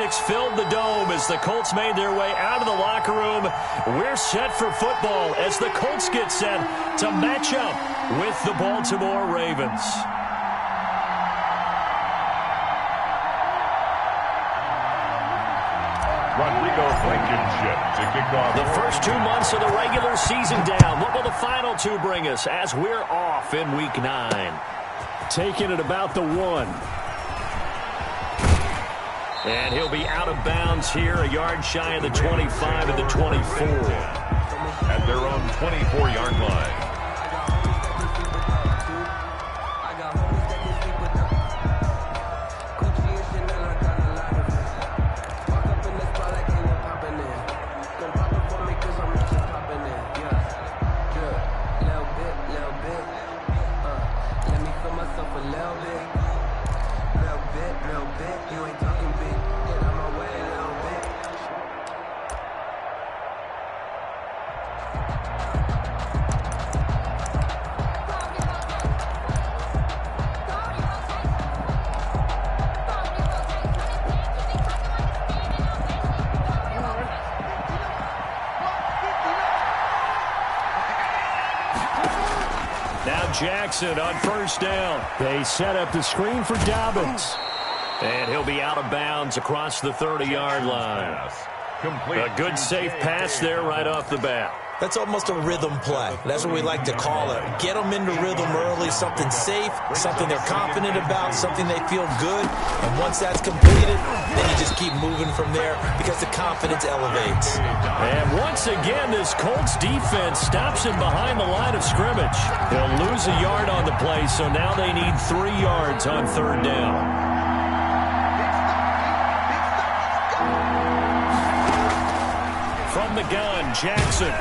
Celtics filled the dome as the Colts made their way out of the locker room. We're set for football as the Colts get set to match up with the Baltimore Ravens. To kick off the first 2 months of the regular season down. What will the final 2 bring us as we're off in Week 9? Taking it about the 1. And he'll be out of bounds here, a yard shy of the 25 and the 24. At their own 24-yard line. Jackson on first down. They set up the screen for Dobbins. And he'll be out of bounds across the 30-yard line. A good safe pass there right off the bat. That's almost a rhythm play. That's what we like to call it. Get them into rhythm early, something safe, something they're confident about, something they feel good. And once that's completed, then you just keep moving from there because the confidence elevates. And once again, this Colts defense stops him behind the line of scrimmage. They'll lose a yard on the play, so now they need 3 yards on third down. From the gun, Jackson.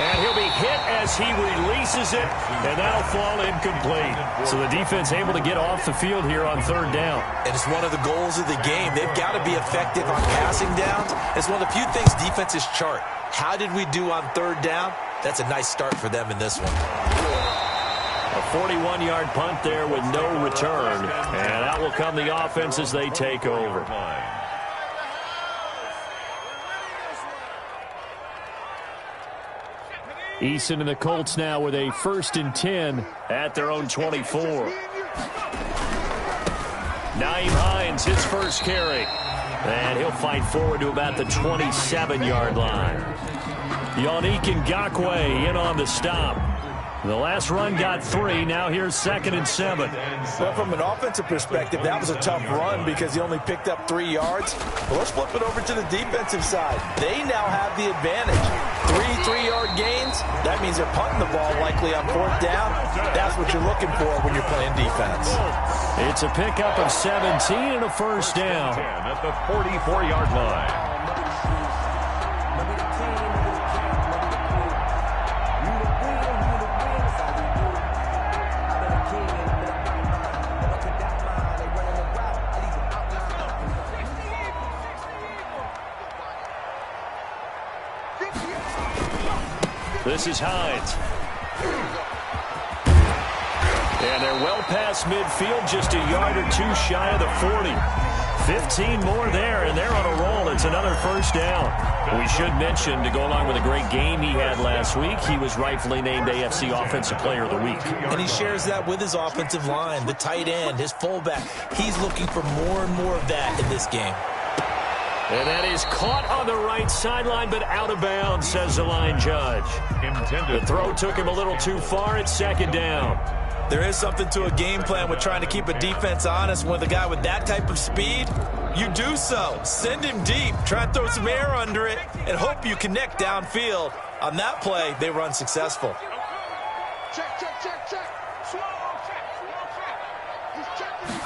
And he'll be hit as he releases it, and that'll fall incomplete. So the defense able to get off the field here on third down. And it's one of the goals of the game. They've got to be effective on passing downs. It's one of the few things defenses chart. How did we do on third down? That's a nice start for them in this one. A 41-yard punt there with no return. And out will come the offense as they take over. Eason and the Colts now with a 1st and 10 at their own 24. Naeem Hines, his first carry. And he'll fight forward to about the 27-yard line. Yannick Ngakoue in on the stop. The last run got 3. Now here's 2nd and 7. Well, from an offensive perspective, that was a tough run because he only picked up 3 yards. But let's flip it over to the defensive side. They now have the advantage. 3 3-yard gains. That means they're punting the ball likely on 4th down. That's what you're looking for when you're playing defense. It's a pickup of 17 and a first down. At the 44-yard line. This is Hines. And they're well past midfield, just a yard or 2 shy of the 40. 15 more there, and they're on a roll. It's another first down. We should mention, to go along with a great game he had last week, he was rightfully named AFC Offensive Player of the Week. And he shares that with his offensive line, the tight end, his fullback. He's looking for more and more of that in this game. And that is caught on the right sideline, but out of bounds, says the line judge. The throw took him a little too far. It's 2nd down. There is something to a game plan with trying to keep a defense honest. With a guy with that type of speed, you do so. Send him deep. Try and throw some air under it and hope you connect downfield. On that play, they were unsuccessful. Check, check, check, check. Slow check, slow check. He's checking.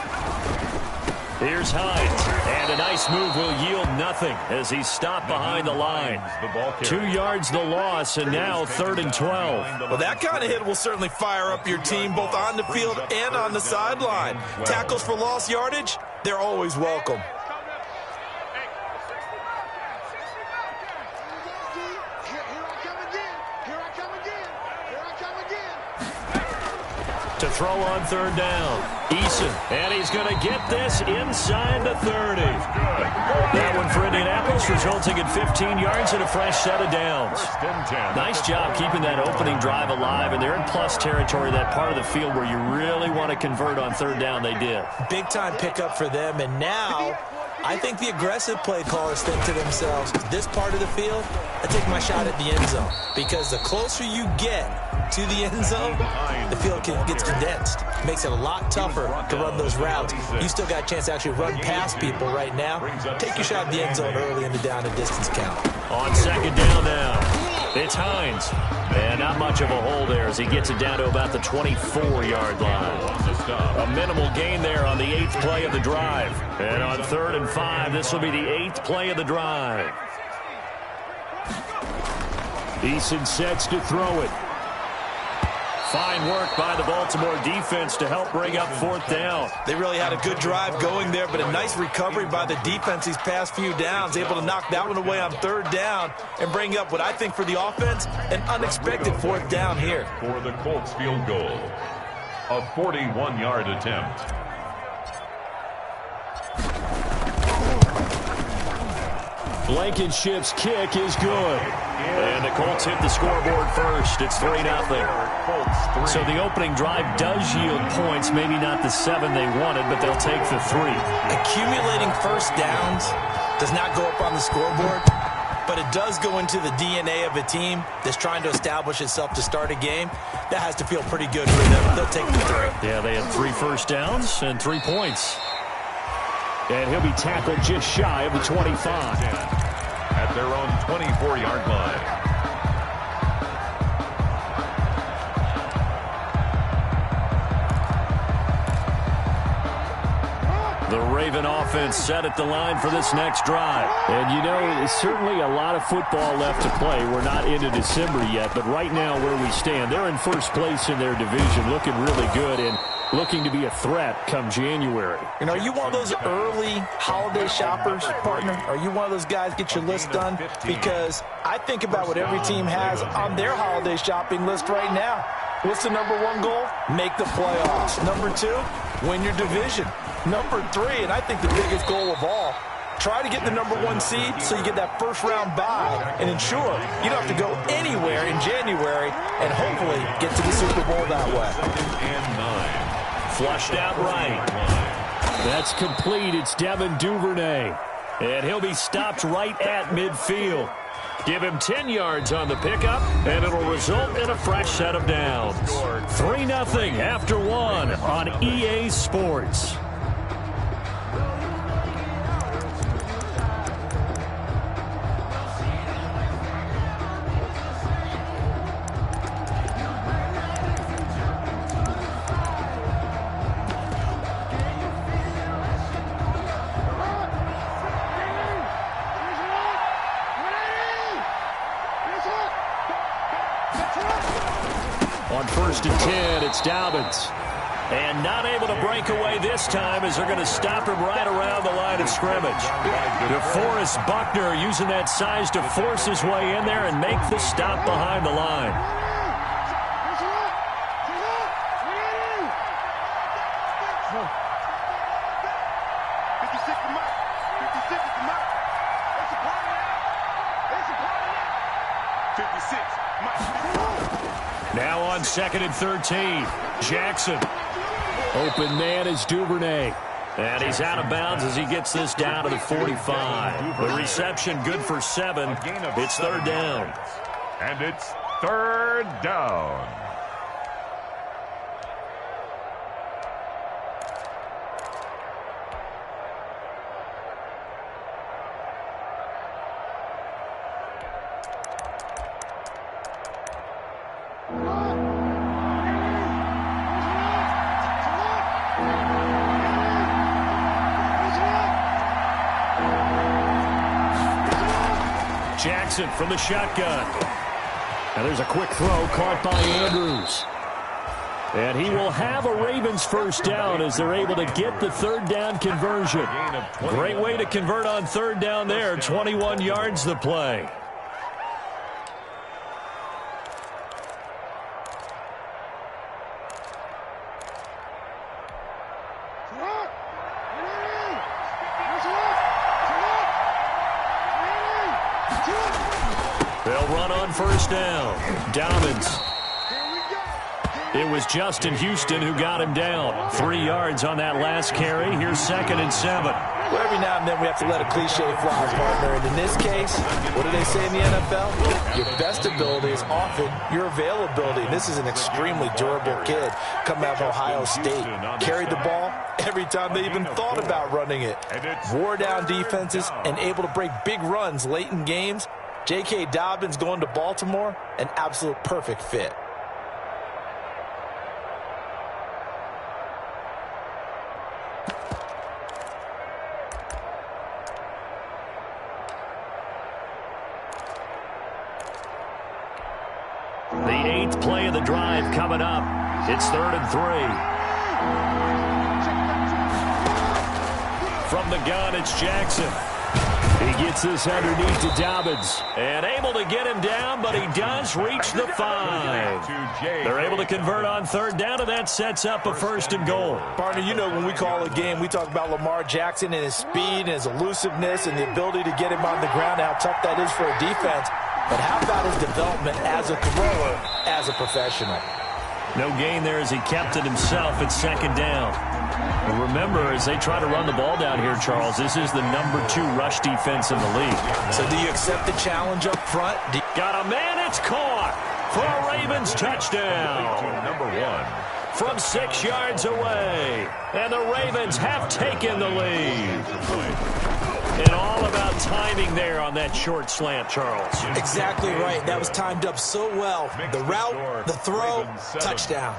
Here's Hines. And a nice move will yield nothing as he's stopped behind the line. 2 yards the loss, and now 3rd and 12. Well, that kind of hit will certainly fire up your team both on the field and on the sideline. Tackles for lost yardage, they're always welcome. To throw on 3rd down. Eason, and he's going to get this inside the 30. That for Indianapolis, resulting in 15 yards and a fresh set of downs. Nice job keeping that opening drive alive, and they're in plus territory, that part of the field where you really want to convert on third down. They did. Big-time pickup for them, and now I think the aggressive play callers think to themselves, this part of the field, I take my shot at the end zone, because the closer you get to the end zone, the field gets condensed. Makes it a lot tougher to run those routes. You still got a chance to actually run past people right now. Take your shot at the end zone early in the down and distance count. On second down now, it's Hines. And not much of a hole there as he gets it down to about the 24-yard line. A minimal gain there on the 8th play of the drive. And on 3rd and 5, this will be the 8th play of the drive. Eason sets to throw it. Fine work by the Baltimore defense to help bring up 4th down. They really had a good drive going there, but a nice recovery by the defense these past few downs, able to knock that one away on 3rd down and bring up what I think for the offense, an unexpected 4th down here. For the Colts field goal, a 41-yard attempt. Blankenship's kick is good. And the Colts hit the scoreboard first. It's 3-0. So the opening drive does yield points, maybe not the 7 they wanted, but they'll take the 3. Accumulating first downs does not go up on the scoreboard, but it does go into the DNA of a team that's trying to establish itself to start a game. That has to feel pretty good for them. They'll take the 3. Yeah, they had 3 first downs and 3 points. And he'll be tackled just shy of the 25. At their own 24-yard line. The Raven offense set at the line for this next drive. And, you know, there's certainly a lot of football left to play. We're not into December yet, but right now where we stand, they're in first place in their division, looking really good and looking to be a threat come January. You know, are you one of those early holiday shoppers, partner? Are you one of those guys get your list done? Because I think about what every team has on their holiday shopping list right now. What's the number 1 goal? Make the playoffs. Number 2, win your division. Number 3, and I think the biggest goal of all, try to get the number 1 seed so you get that first-round bye and ensure you don't have to go anywhere in January and hopefully get to the Super Bowl that way. Flushed out right. That's complete. It's Devin Duvernay. And he'll be stopped right at midfield. Give him 10 yards on the pickup, and it'll result in a fresh set of downs. 3-0 after 1 on EA Sports. On 1st and 10, it's Dobbins. And not able to break away this time as they're going to stop him right around the line of scrimmage. DeForest Buckner using that size to force his way in there and make the stop behind the line. Now on 2nd and 13, Jackson. Open man is Duvernay. And he's out of bounds as he gets this down to the 45. The reception good for 7. It's 3rd down. And it's 3rd down. Jackson from the shotgun. And there's a quick throw caught by Andrews. And he will have a Ravens first down as they're able to get the 3rd down conversion. Great way to convert on 3rd down there. 21 yards the play. They'll run on first down. Dobbins. It was Justin Houston who got him down. 3 yards on that last carry. Here's 2nd and 7. Well, every now and then we have to let a cliche fly, partner. And in this case, what do they say in the NFL? Your best ability is often your availability. And this is an extremely durable kid coming out of Ohio State. Carried the ball every time they even thought about running it. Wore down defenses and able to break big runs late in games. J.K. Dobbins going to Baltimore, an absolute perfect fit. The 8th play of the drive coming up. It's 3rd and 3. From the gun, it's Jackson. He gets this underneath to Dobbins. And able to get him down, but he does reach the 5. They're able to convert on 3rd down, and that sets up a 1st and goal. Partner, you know when we call a game, we talk about Lamar Jackson and his speed and his elusiveness and the ability to get him on the ground, how tough that is for a defense. But how about his development as a thrower, as a professional? No gain there as he kept it himself at 2nd down. And remember, as they try to run the ball down here, Charles, this is the number 2 rush defense in the league. So do you accept the challenge up front? Got a man, it's caught for a Ravens touchdown. Number 1. From 6 yards away. And the Ravens have taken the lead. And all about timing there on that short slant, Charles. Exactly right. That was timed up so well. The route, the throw, touchdown.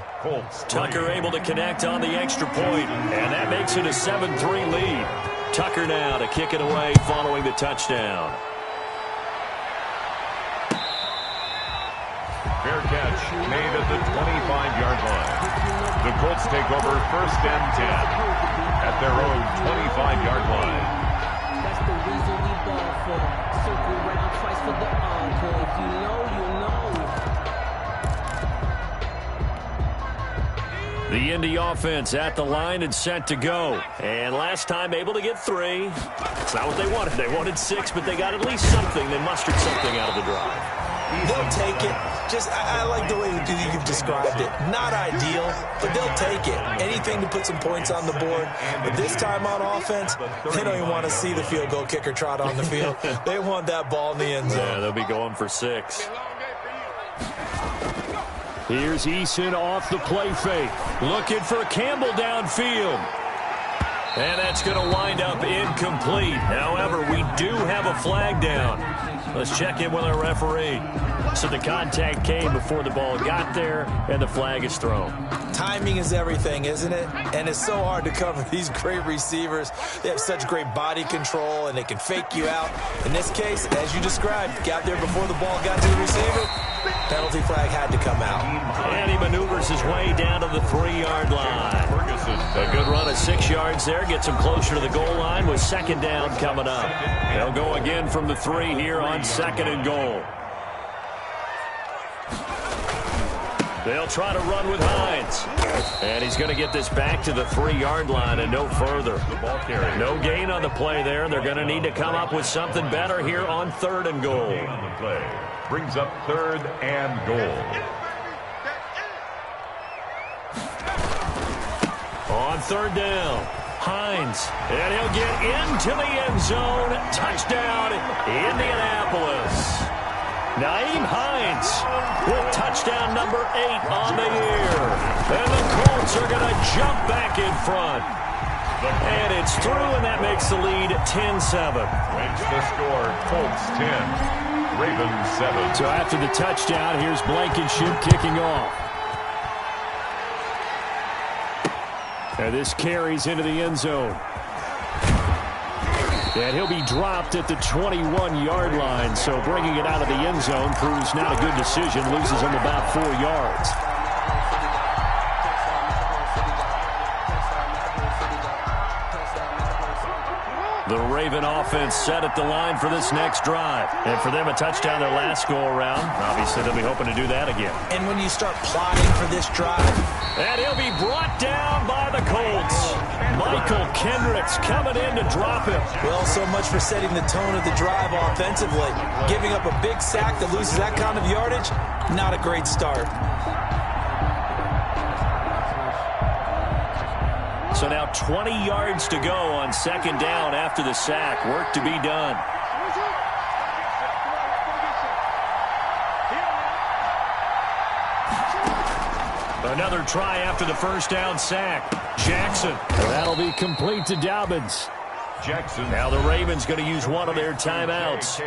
Tucker able to connect on the extra point, and that makes it a 7-3 lead. Tucker now to kick it away following the touchdown. Fair catch made at the 25-yard line. The Colts take over 1st and 10 at their own 25-yard line. That's the reason we ball for. Circle round twice for the encore. If you know, you know. The Indy offense at the line and set to go. And last time able to get 3. It's not what they wanted. They wanted 6, but they got at least something. They mustered something out of the drive. They'll take it. I like the way you've described it. Not ideal, but they'll take it. Anything to put some points on the board. But this time on offense, they don't even want to see the field goal kicker trot on the field. They want that ball in the end zone. Yeah, they'll be going for 6. Here's Eason off the play fake. Looking for Campbell downfield. And that's going to wind up incomplete. However, we do have a flag down. Let's check in with our referee. So the contact came before the ball got there, and the flag is thrown. Timing is everything, isn't it? And it's so hard to cover these great receivers. They have such great body control, and they can fake you out. In this case, as you described, got there before the ball got to the receiver. Penalty flag had to come out. And he maneuvers his way down to the 3-yard line. A good run of 6 yards there. Gets him closer to the goal line with 2nd down coming up. They'll go again from the 3 here on 2nd and goal. They'll try to run with Hines. And he's going to get this back to the 3-yard line and no further. No gain on the play there. They're going to need to come up with something better here on 3rd and goal. On the play brings up 3rd and goal. On 3rd down, Hines. And he'll get into the end zone. Touchdown, Indianapolis. Naeem Hines with touchdown number 8 on the year. And the Colts are going to jump back in front. And it's through, and that makes the lead 10-7. Wins the score, Colts 10, Ravens 7. So after the touchdown, here's Blankenship kicking off. And this carries into the end zone. And he'll be dropped at the 21-yard line. So bringing it out of the end zone proves not a good decision. Loses him about 4 yards. The Raven offense set at the line for this next drive. And for them, a touchdown their last go-around. Obviously, they'll be hoping to do that again. And when you start plotting for this drive... And he'll be brought down by the Colts. Michael Kendricks coming in to drop him. Well, so much for setting the tone of the drive offensively. Giving up a big sack that loses that kind of yardage, not a great start. So now 20 yards to go on second down after the sack. Work to be done. Another try after the first down sack. Jackson. That'll be complete to Dobbins. Jackson. Now the Ravens going to use one of their timeouts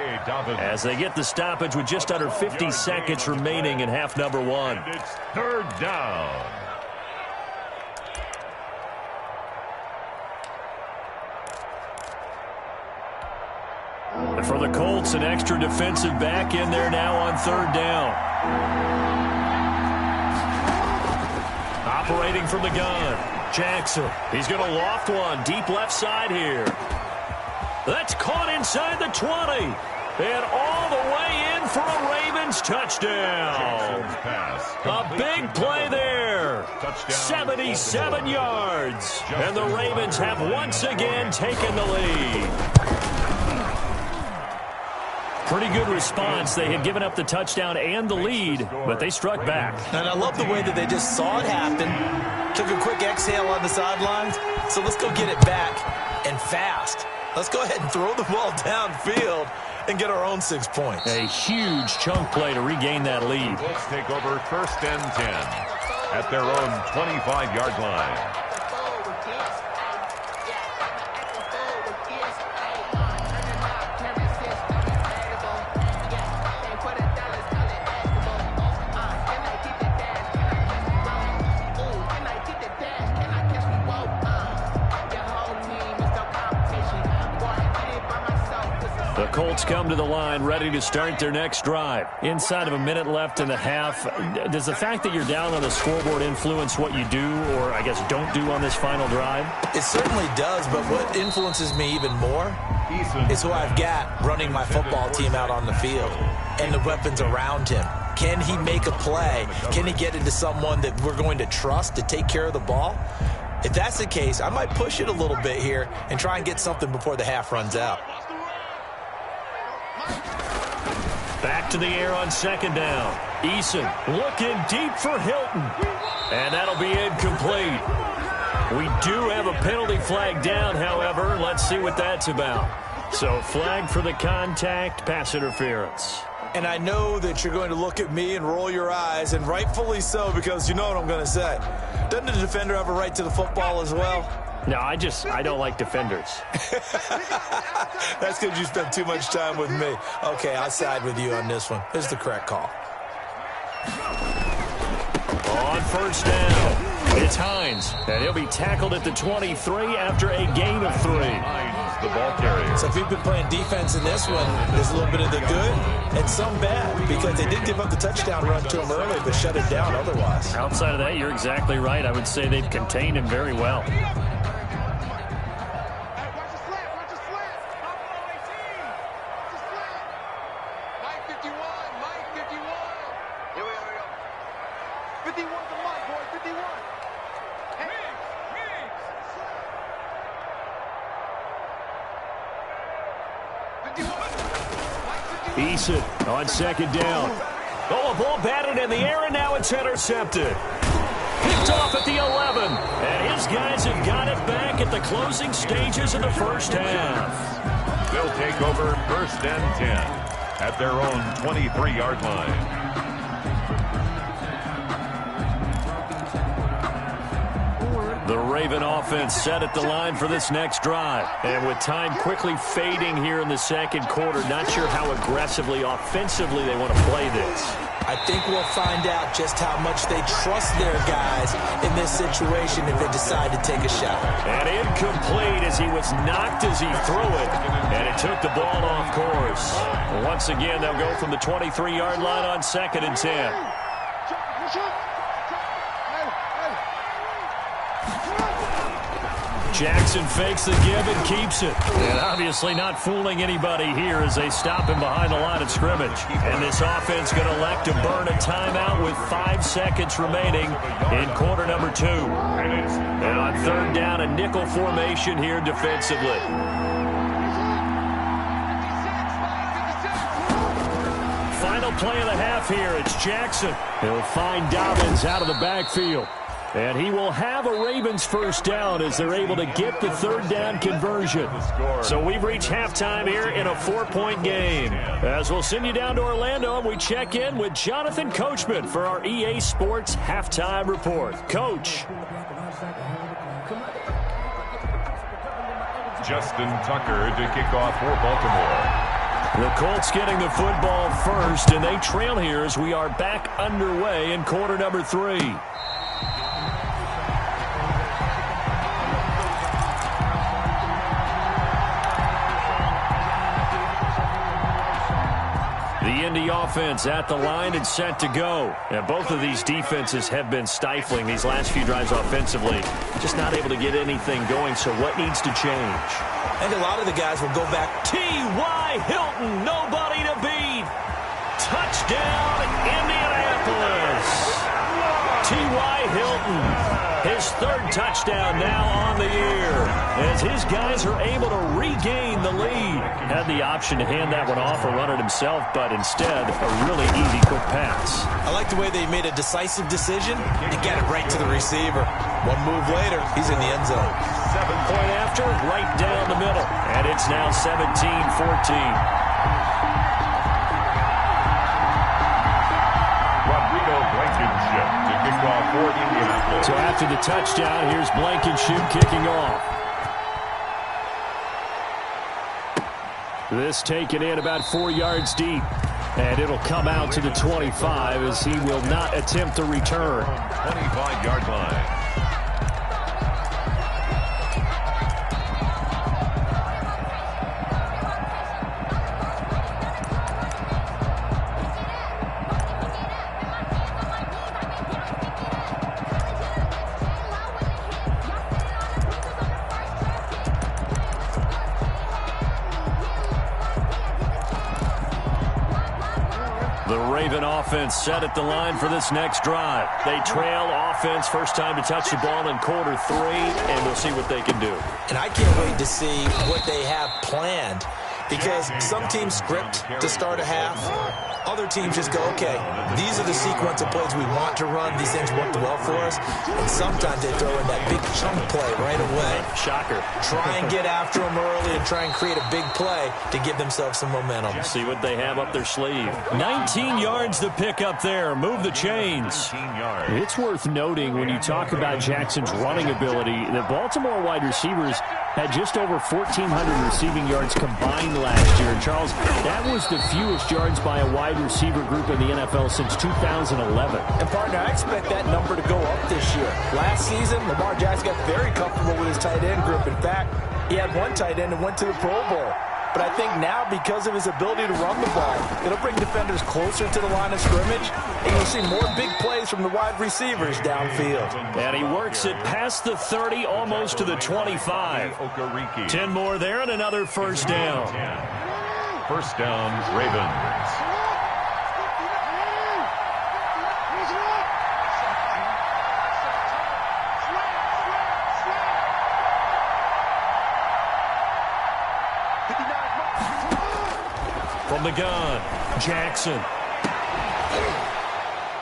as they get the stoppage with just under 50 seconds remaining in half number one. And it's third down. And for the Colts, an extra defensive back in there now on third down. Operating from the gun, Jackson. He's going to loft one deep left side here. That's caught inside the 20. And all the way in for a Ravens touchdown. A big play there. 77 yards. And the Ravens have once again taken the lead. Pretty good response. They had given up the touchdown and the lead, but they struck back. And I love the way that they just saw it happen, took a quick exhale on the sidelines. So let's go get it back and fast. Let's go ahead and throw the ball downfield and get our own 6 points. A huge chunk play to regain that lead. Let's take over first and 10 at their own 25-yard line. Colts come to the line ready to start their next drive. Inside of a minute left in the half, does the fact that you're down on the scoreboard influence what you do, or I guess don't do on this final drive? It certainly does, but what influences me even more is who I've got running my football team out on the field and the weapons around him. Can he make a play? Can he get into someone that we're going to trust to take care of the ball? If that's the case, I might push it a little bit here and try and get something before the half runs out. Back to the air on second down. Eason looking deep for Hilton. And that'll be incomplete. We do have a penalty flag down, however. Let's see what that's about. So flag for the contact, pass interference. And I know that you're going to look at me and roll your eyes, and rightfully so, because you know what I'm going to say. Doesn't the defender have a right to the football as well? No, I don't like defenders. That's because you spent too much time with me. Okay, I'll side with you on this one. This is the correct call. On first down, it's Hines, and he'll be tackled at the 23 after a gain of 3. Hines, the ball carrier. So if you've been playing defense in this one, there's a little bit of the good and some bad, because they did give up the touchdown run to him early, but shut it down otherwise. Outside of that, you're exactly right. I would say they've contained him very well. Eason on second down. Oh, a ball batted in the air, and now it's intercepted. Picked off at the 11. And his guys have got it back at the closing stages of the first half. They'll take over first and 10 at their own 23-yard line. The Raven offense set at the line for this next drive. And with time quickly fading here in the second quarter, not sure how aggressively, offensively they want to play this. I think we'll find out just how much they trust their guys in this situation if they decide to take a shot. And incomplete as he was knocked as he threw it. And it took the ball off course. Once again, they'll go from the 23-yard line on second and 10. Jackson fakes the give and keeps it. And obviously not fooling anybody here as they stop him behind the line of scrimmage. And this offense going to elect to burn a timeout with 5 seconds remaining in quarter number 2. And on third down, a nickel formation here defensively. Final play of the half here. It's Jackson. He'll find Dobbins out of the backfield. And he will have a Ravens first down as they're able to get the third down conversion. So we've reached halftime here in a 4-point game. As we'll send you down to Orlando and we check in with Jonathan Coachman for our EA Sports Halftime Report. Coach. Justin Tucker to kick off for Baltimore. The Colts getting the football first, and they trail here as we are back underway in quarter number 3. The Indy offense at the line and set to go. And both of these defenses have been stifling these last few drives offensively. Just not able to get anything going, so what needs to change? I think a lot of the guys will go back. T.Y. Hilton, nobody to beat. Touchdown, Indianapolis. T.Y. Hilton, his third touchdown now on the year, as his guys are able to regain the lead. Had the option to hand that one off or run it himself, but instead a really easy quick pass. I like the way they made a decisive decision and get it right to the receiver. One move later, he's in the end zone. 7-point after, right down the middle. And it's now 17-14. So after the touchdown, here's Blankenship kicking off. This taken in about 4 yards deep. And it'll come out to the 25 as he will not attempt the return. 25-yard line. Offense set at the line for this next drive. They trail offense, first time to touch the ball in quarter 3, and we'll see what they can do. And I can't wait to see what they have planned, because some teams script to start a half. Other teams just go, okay, these are the sequence of plays we want to run. These things worked well for us. And sometimes they throw in that big chunk play right away. Shocker. Try and get after them early and try and create a big play to give themselves some momentum. See what they have up their sleeve. 19 yards to pick up there. Move the chains. It's worth noting when you talk about Jackson's running ability that Baltimore wide receivers had just over 1,400 receiving yards combined last year. And Charles, that was the fewest yards by a wide receiver group in the NFL since 2011. And partner, I expect that number to go up this year. Last season, Lamar Jackson got very comfortable with his tight end group. In fact, he had one tight end and went to the Pro Bowl. But I think now, because of his ability to run the ball, it'll bring defenders closer to the line of scrimmage, and you'll see more big plays from the wide receivers downfield. And he works it past the 30, almost to the 25. 10 more there and another first down. First down, Ravens. From the gun, Jackson.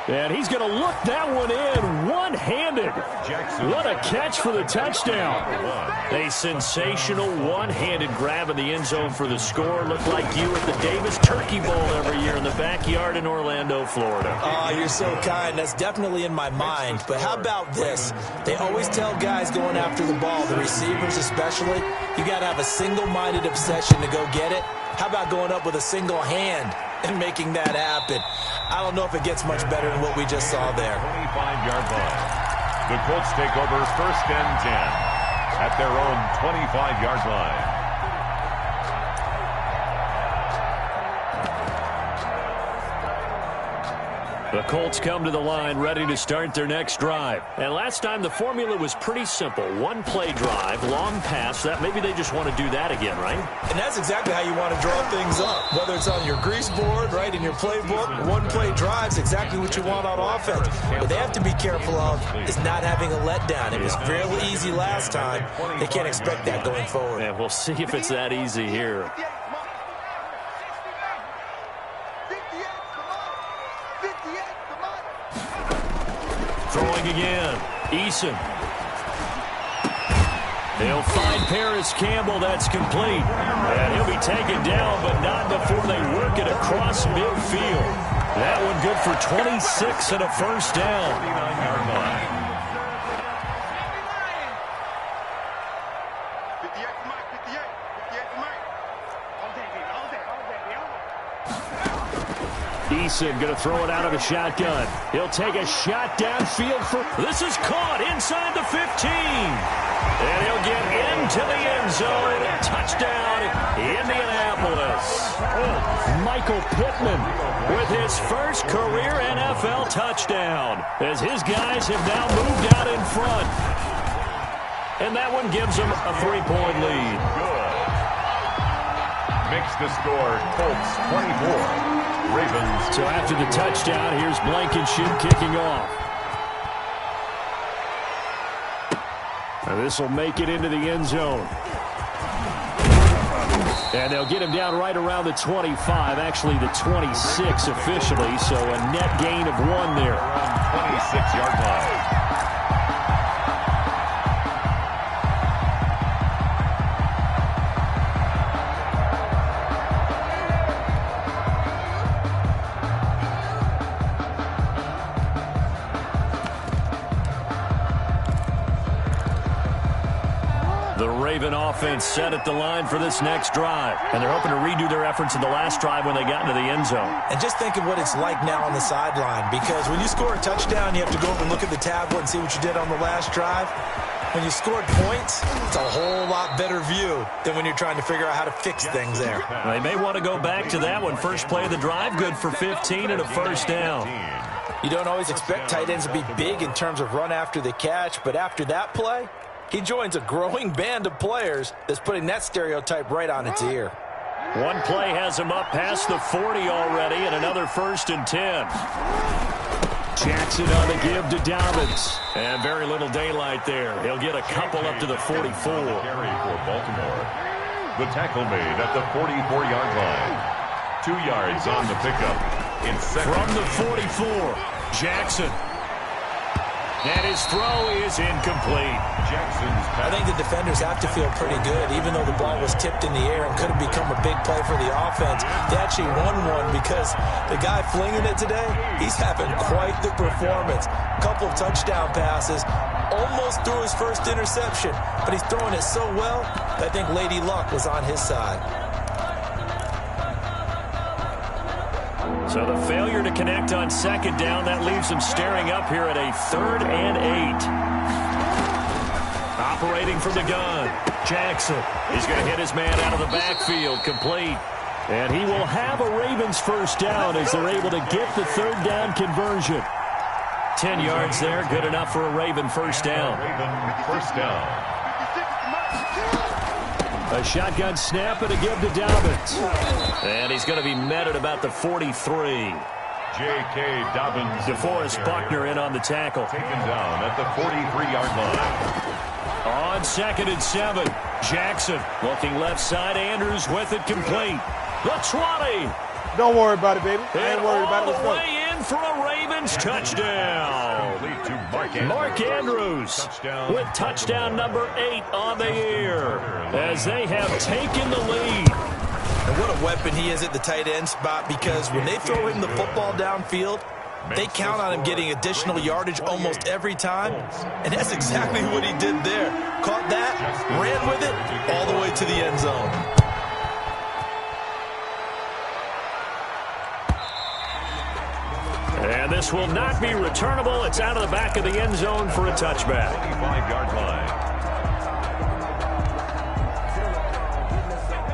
And he's going to look that one in one-handed. What a catch for the touchdown. A sensational one-handed grab in the end zone for the score. Looked like you at the Davis Turkey Bowl every year in the backyard in Orlando, Florida. Oh, you're so kind. That's definitely in my mind. But how about this? They always tell guys going after the ball, the receivers especially, you got to have a single-minded obsession to go get it. How about going up with a single hand and making that happen? I don't know if it gets much better than what we just saw there. 25-yard line. The Colts take over first and 10 at their own 25-yard line. The Colts come to the line ready to start their next drive. And last time the formula was pretty simple. One play drive, long pass. That maybe they just want to do that again, right? And that's exactly how you want to draw things up. Whether it's on your grease board, right, in your playbook, one play drives exactly what you want on offense. What they have to be careful of is not having a letdown. It was fairly easy last time. They can't expect that going forward. And we'll see if it's that easy here. Throwing again. Eason. They'll find Paris Campbell. That's complete. And he'll be taken down, but not before they work it across midfield. That one good for 26 and a first down. 59-yard line. Eason going to throw it out of a shotgun. He'll take a shot downfield for... This is caught inside the 15. And he'll get into the end zone. Touchdown, Indianapolis. Michael Pittman with his first career NFL touchdown as his guys have now moved out in front. And that one gives them a 3-point lead. Good. Makes the score Colts 24. Ravens. So after the touchdown, here's Blankenship kicking off. And this will make it into the end zone. And they'll get him down right around the 25, actually the 26 officially, so a net gain of 1 there. Around 26-yard line. Raven offense set at the line for this next drive. And they're hoping to redo their efforts in the last drive when they got into the end zone. And just think of what it's like now on the sideline, because when you score a touchdown, you have to go over and look at the tablet and see what you did on the last drive. When you scored points, it's a whole lot better view than when you're trying to figure out how to fix things there. They may want to go back to that one. First play of the drive, good for 15 and a first down. You don't always expect tight ends to be big in terms of run after the catch, but after that play, he joins a growing band of players that's putting that stereotype right on its ear. One play has him up past the 40 already, and another first and 10. Jackson on the give to Dobbins. And very little daylight there. He'll get a couple up to the 44. Carry for Baltimore. The tackle made at the 44-yard line. 2 yards on the pickup. In second. From the 44, Jackson. And his throw is incomplete. I think the defenders have to feel pretty good, even though the ball was tipped in the air and could have become a big play for the offense. They actually won one because the guy flinging it today, he's having quite the performance. Couple of touchdown passes, almost threw his first interception, but he's throwing it so well that I think Lady Luck was on his side. So the failure to connect on second down, that leaves them staring up here at a 3rd and 8. Operating from the gun, Jackson. He's going to hit his man out of the backfield, complete. And he will have a Ravens first down as they're able to get the 3rd down conversion. 10 yards there, good enough for a Raven first down. Raven first down. A shotgun snap and a give to Dobbins. And he's going to be met at about the 43. J.K. Dobbins. DeForest Buckner in on the tackle. Taken down at the 43-yard line. On 2nd and 7, Jackson looking left side. Andrews with it complete. The 20. Don't worry about it, baby. I ain't worried about it. All the way in for a Ravens touchdown. Mark Andrews with touchdown number 8 on the year as they have taken the lead. And what a weapon he is at the tight end spot, because when they throw him the football downfield, they count on him getting additional yardage almost every time. And that's exactly what he did there. Caught that, ran with it, all the way to the end zone. And this will not be returnable. It's out of the back of the end zone for a touchback. 25-yard line.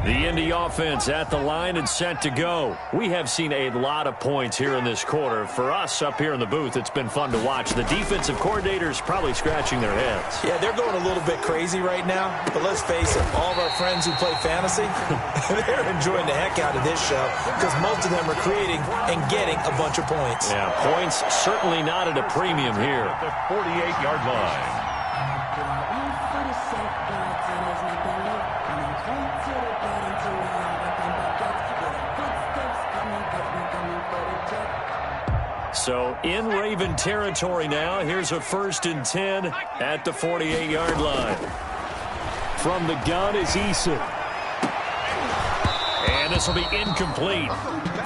The Indy offense at the line and set to go. We have seen a lot of points here in this quarter. For us up here in the booth, it's been fun to watch. The defensive coordinators probably scratching their heads. Yeah, they're going a little bit crazy right now. But let's face it, all of our friends who play fantasy, they're enjoying the heck out of this show because most of them are creating and getting a bunch of points. Yeah, points certainly not at a premium here. At the 48-yard line. So in Raven territory now. Here's a 1st and 10 at the 48-yard line. From the gun is Eason. And this will be incomplete.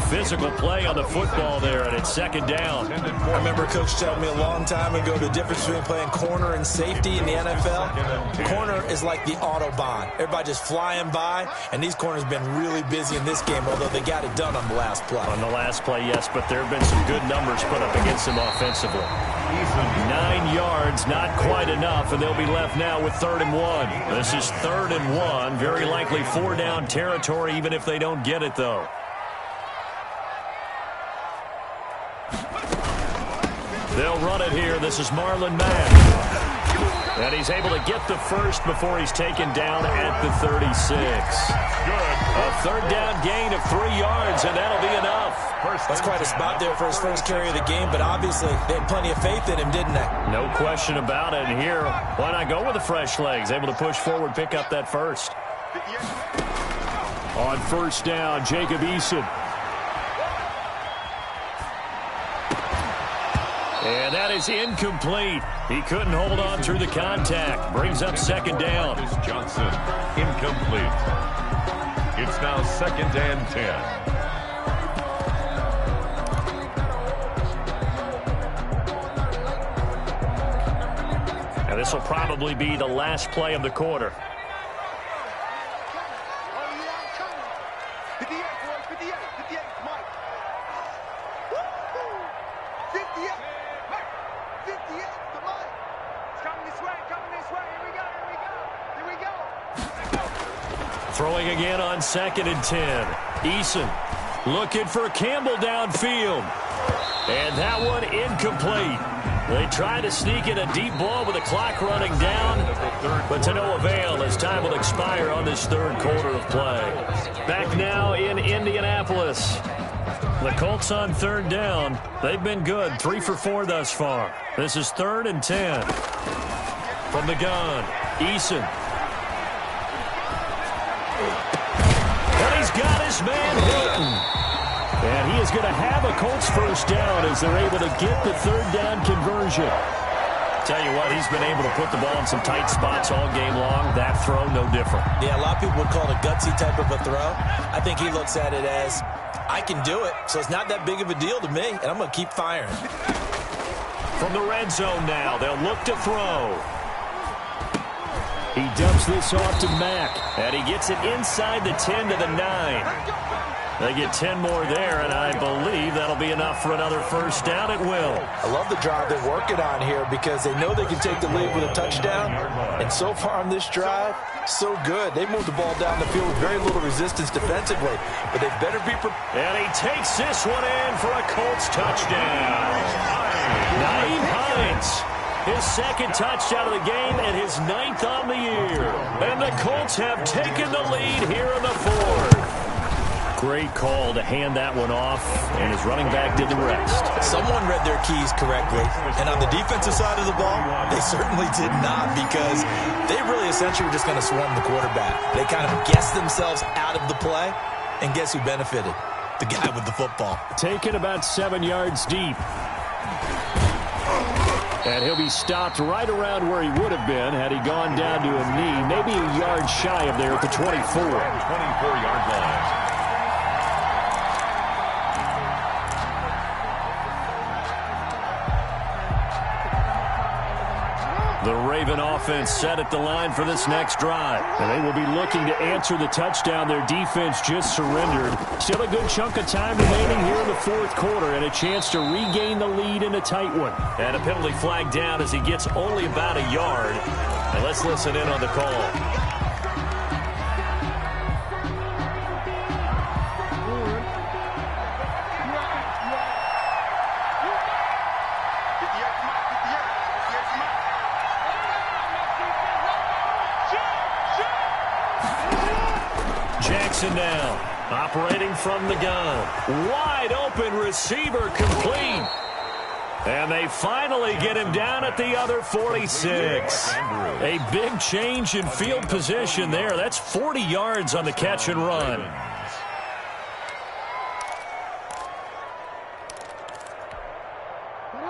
Physical play on the football there, and it's 2nd down. I remember Coach telling me a long time ago the difference between playing corner and safety in the NFL. Corner is like the Autobahn. Everybody just flying by, and these corners have been really busy in this game, although they got it done on the last play. On the last play, yes, but there have been some good numbers put up against them offensively. 9 yards, not quite enough, and they'll be left now with 3rd and 1. This is 3rd and 1, very likely 4-down territory, even if they don't get it, though. They'll run it here. This is Marlon Mack. And he's able to get the first before he's taken down at the 36. A 3rd down gain of 3 yards, and that'll be enough. That's quite a spot there for his first carry of the game, but obviously they had plenty of faith in him, didn't they? No question about it. And here, why not go with the fresh legs? Able to push forward, pick up that first. On 1st down, Jacob Eason. And that is incomplete. He couldn't hold on through the contact. Brings up 2nd down. Johnson, incomplete. It's now 2nd and 10. And this will probably be the last play of the quarter. Throwing again on 2nd and 10. Eason looking for Campbell downfield. And that one incomplete. They try to sneak in a deep ball with the clock running down, but to no avail as time will expire on this 3rd quarter of play. Back now in Indianapolis. The Colts on 3rd down. They've been good, 3 for 4 thus far. This is 3rd and 10. From the gun, Eason. Got his man Hilton. And he is going to have a Colts 1st down as they're able to get the 3rd down conversion. Tell you what, he's been able to put the ball in some tight spots all game long. That throw, no different. Yeah, a lot of people would call it a gutsy type of a throw. I think he looks at it as, I can do it, so it's not that big of a deal to me, and I'm going to keep firing. From the red zone now, they'll look to throw. He dumps this off to Mack, and he gets it inside the 10 to the 9. They get 10 more there, and I believe that'll be enough for another 1st down. It will. I love the drive they're working on here because they know they can take the lead with a touchdown. And so far on this drive, so good. They moved the ball down the field with very little resistance defensively, but they better be prepared. And he takes this one in for a Colts touchdown. Nyheim Hines. His 2nd touchdown of the game and his 9th on the year. And the Colts have taken the lead here in the 4th. Great call to hand that one off, and his running back did the rest. Someone read their keys correctly, and on the defensive side of the ball, they certainly did not because they really essentially were just going to swarm the quarterback. They kind of guessed themselves out of the play, and guess who benefited? The guy with the football. Taken about 7 yards deep. And he'll be stopped right around where he would have been had he gone down to a knee, maybe a yard shy of there at the 24. 24-yard line. The Raven offense set at the line for this next drive. And they will be looking to answer the touchdown their defense just surrendered. Still a good chunk of time remaining here in the 4th quarter and a chance to regain the lead in a tight one. And a penalty flag down as he gets only about a yard. And let's listen in on the call. Jackson now, operating from the gun. Wide open receiver complete. And they finally get him down at the other 46. A big change in field position there. That's 40 yards on the catch and run.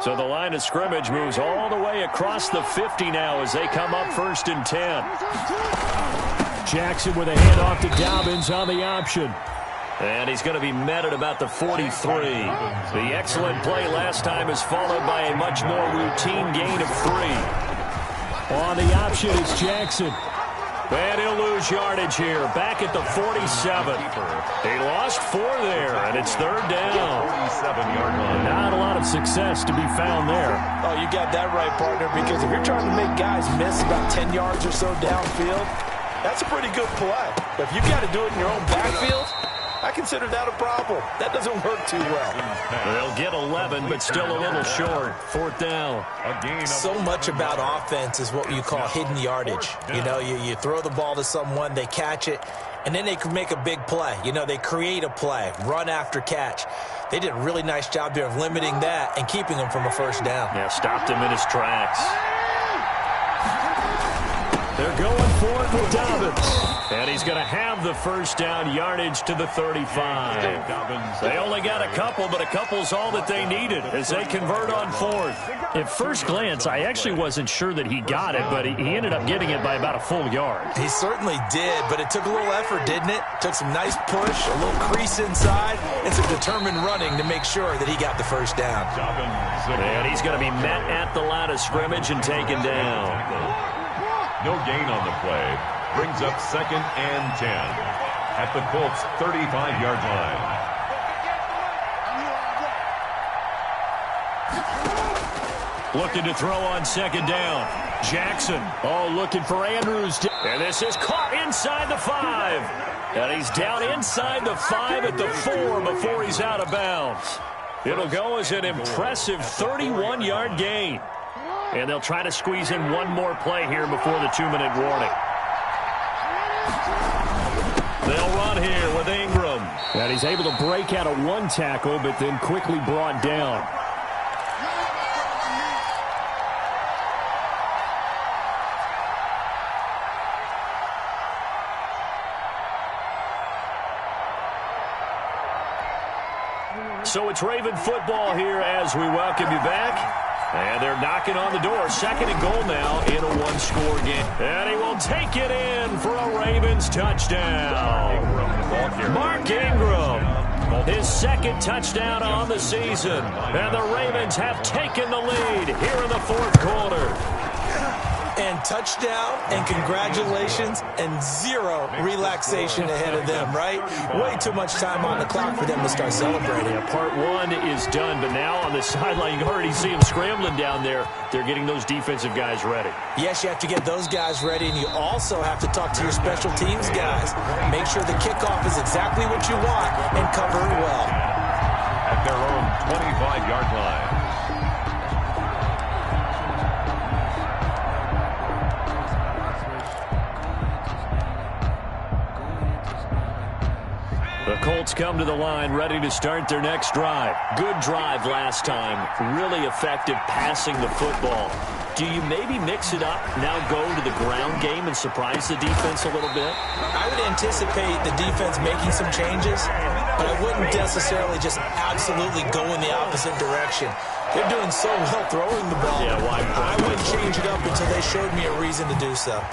So the line of scrimmage moves all the way across the 50 now as they come up 1st and 10. Jackson with a handoff to Dobbins on the option. And he's going to be met at about the 43. The excellent play last time is followed by a much more routine gain of 3. On the option is Jackson. And he'll lose yardage here. Back at the 47. He lost 4 there, and it's 3rd down. 47-yard line. Not a lot of success to be found there. Oh, you got that right, partner, because if you're trying to make guys miss about 10 yards or so downfield, that's a pretty good play. But if you've got to do it in your own backfield, I consider that a problem. That doesn't work too well. They'll get 11, but still a little short. 4th down. So much about offense is what you call hidden yardage. You know, you throw the ball to someone, they catch it, and then they can make a big play. You know, they create a play, run after catch. They did a really nice job there of limiting that and keeping him from a 1st down. Yeah, stopped him in his tracks. They're going for it with Dobbins. And he's going to have the 1st down yardage to the 35. They only got a couple, but a couple's all that they needed as they convert on 4th. At first glance, I actually wasn't sure that he got it, but he ended up getting it by about a full yard. He certainly did, but it took a little effort, didn't it? Took some nice push, a little crease inside, and some determined running to make sure that he got the 1st down. And he's going to be met at the line of scrimmage and taken down. No gain on the play. Brings up 2nd and 10 at the Colts' 35-yard line. Looking to throw on 2nd down. Jackson, looking for Andrews. And this is caught inside the 5. And he's down inside the 5 at the 4 before he's out of bounds. It'll go as an impressive 31-yard gain. And they'll try to squeeze in one more play here before the 2-minute warning. They'll run here with Ingram. And he's able to break out of 1 tackle, but then quickly brought down. So it's Raven football here as we welcome you back. And they're knocking on the door. 2nd and goal now in a 1-score game. And he will take it in for a Ravens touchdown. Mark Ingram, his 2nd touchdown on the season. And the Ravens have taken the lead here in the 4th quarter. And touchdown and congratulations and 0 relaxation ahead of them, right? Way too much time on the clock for them to start celebrating. Yeah, part 1 is done, but now on the sideline, you can already see them scrambling down there. They're getting those defensive guys ready. Yes, you have to get those guys ready, and you also have to talk to your special teams guys. Make sure the kickoff is exactly what you want and cover it well. At their own 25-yard line. The Colts come to the line ready to start their next drive. Good drive last time. Really effective passing the football. Do you maybe mix it up, now go to the ground game and surprise the defense a little bit? I would anticipate the defense making some changes, but I wouldn't necessarily just absolutely go in the opposite direction. They're doing so well throwing the ball. Yeah, I wouldn't change it up until they showed me a reason to do so.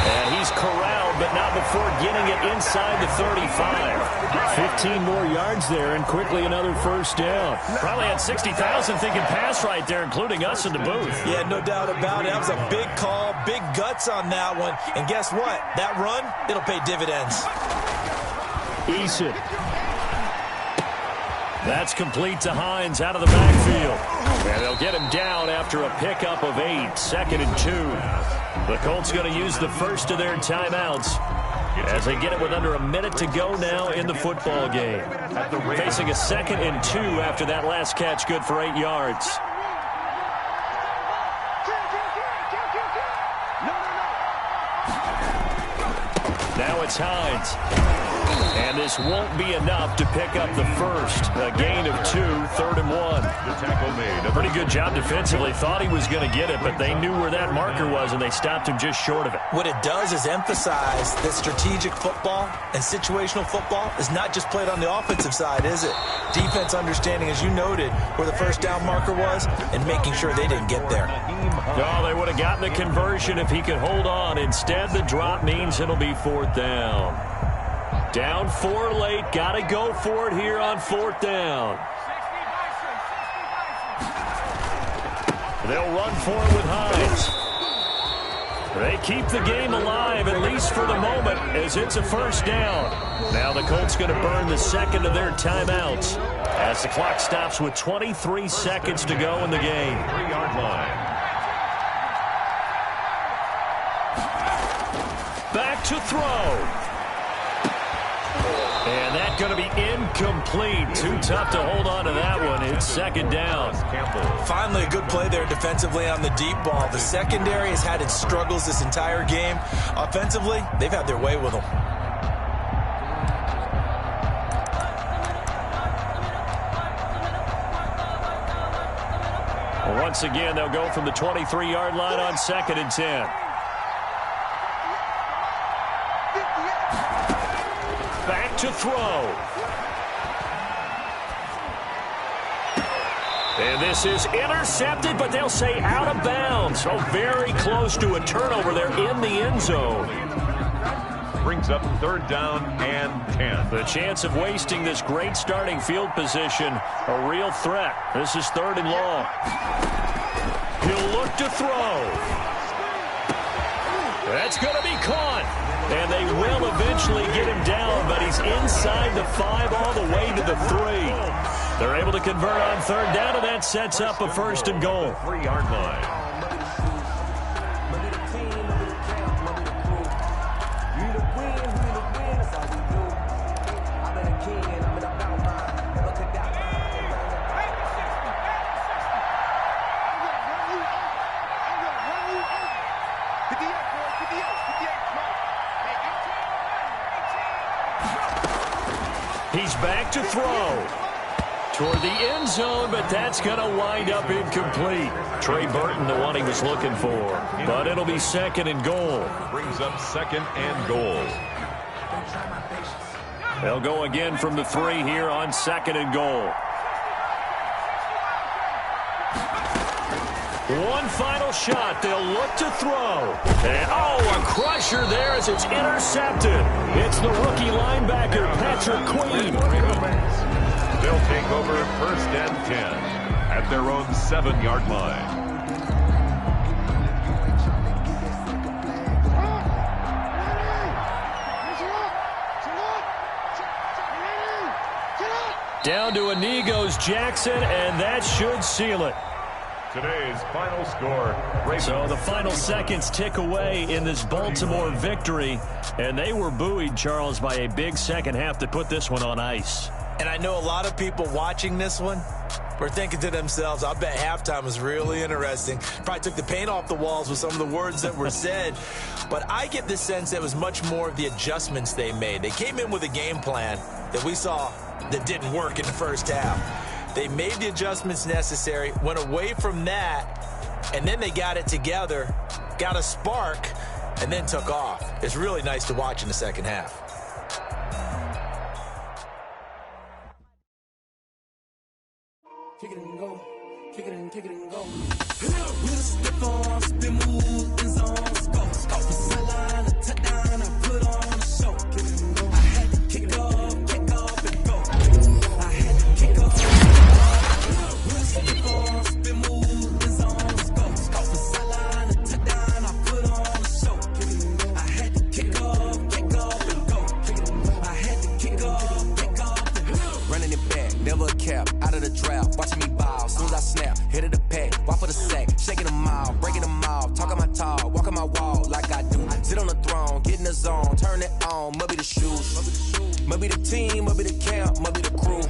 And he's corralled, but not before getting it inside the 35. 15 more yards there, and quickly another 1st down. Probably had 60,000 thinking pass right there, including us in the booth. Yeah, no doubt about it. That was a big call, big guts on that one. And guess what? That run, it'll pay dividends. Eason. That's complete to Hines out of the backfield. And they'll get him down after a pickup of 8, 2nd and 2. The Colts going to use the first of their timeouts as they get it with under a minute to go now in the football game. Facing a 2nd and 2 after that last catch, good for 8 yards. Now it's It's Hines. And this won't be enough to pick up the first. A gain of 2, 3rd and 1. The tackle made. A pretty good job defensively. Thought he was going to get it, but they knew where that marker was, and they stopped him just short of it. What it does is emphasize that strategic football and situational football is not just played on the offensive side, is it? Defense understanding, as you noted, where the first down marker was and making sure they didn't get there. Oh, they would have gotten the conversion if he could hold on. Instead, the drop means it'll be 4th down. Down 4 late. Got to go for it here on 4th down. They'll run for it with Hines. They keep the game alive, at least for the moment, as it's a 1st down. Now the Colts going to burn the second of their timeouts as the clock stops with 23 seconds to go in the game. 3-yard line. Back to throw. And that's going to be incomplete. Too tough to hold on to that one. It's 2nd down. Finally, a good play there defensively on the deep ball. The secondary has had its struggles this entire game. Offensively, they've had their way with them. Once again, they'll go from the 23-yard line on 2nd and 10. Back to throw. And this is intercepted, but they'll say out of bounds. So very close to a turnover there in the end zone. Brings up 3rd down and 10. The chance of wasting this great starting field position, a real threat. This is 3rd and long. He'll look to throw. That's going to be caught. And they will eventually get him down, but he's inside the 5 all the way to the 3. They're able to convert on 3rd down, and that sets up a 1st and goal. 3-yard line. He's back to throw. Toward the end zone, but that's going to wind up incomplete. Trey Burton, the one he was looking for. But it'll be 2nd and goal. Brings up 2nd and goal. They'll go again from the 3 here on 2nd and goal. One final shot. They'll look to throw. And, a crusher there as it's intercepted. It's the rookie linebacker, Patrick Queen. They'll take over 1st and 10 at their own 7-yard line. Down to Anigos Jackson, and that should seal it. Today's final score. So the final seconds tick away in this Baltimore victory, and they were buoyed, Charles, by a big second half to put this one on ice. And I know a lot of people watching this one were thinking to themselves, I bet halftime was really interesting. Probably took the paint off the walls with some of the words that were said. But I get the sense that it was much more of the adjustments they made. They came in with a game plan that we saw that didn't work in the first half. They made the adjustments necessary, went away from that, and then they got it together, got a spark, and then took off. It's really nice to watch in the second half. Kick it and go, kick it and go. With a stiff arm, spin move, in zones, go. Off the sideline, a touchdown, I put on a show. Kick it and go. I had to kick off and go. I had to kick off. With a stiff arm, spin move, in zones, go. Off the sideline, a touchdown, I put on a show. Kick it and go. I had to kick off and go. I had to kick off and go. Running it back, never a cap, out of the draft. Watching me ball, soon as I snap, hit of the pack, walk for the sack, shaking them out, breaking them off, talking my talk, walking my wall like I do. Sit on the throne, get in the zone, turn it on, must be the shoes, must be the team, must be the camp, must be the crew.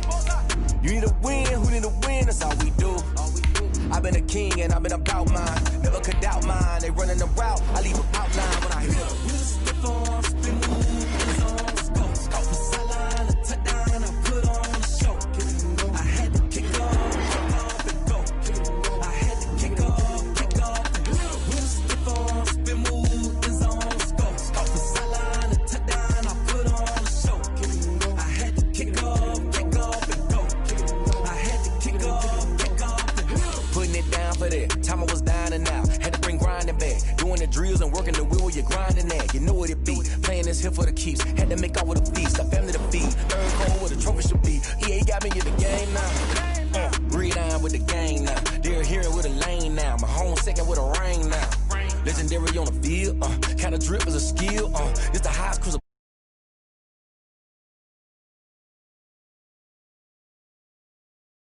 You need a win, who need a win, that's all we do. I've been a king and I've been about mine, never could doubt mine, they running the route, I leave them outline when I hit them. drills and working the wheel where you're grinding at. You know what it be. Playing this here for the keeps. Had to make out with a feast. A family to feed. Third goal where the trophy should be. EA got me in the game now. Breed on with the game now. They're hearing with a lane now. My home second with a ring now. Legendary on the field. Kind of drip is a skill. It's the highest cruiser.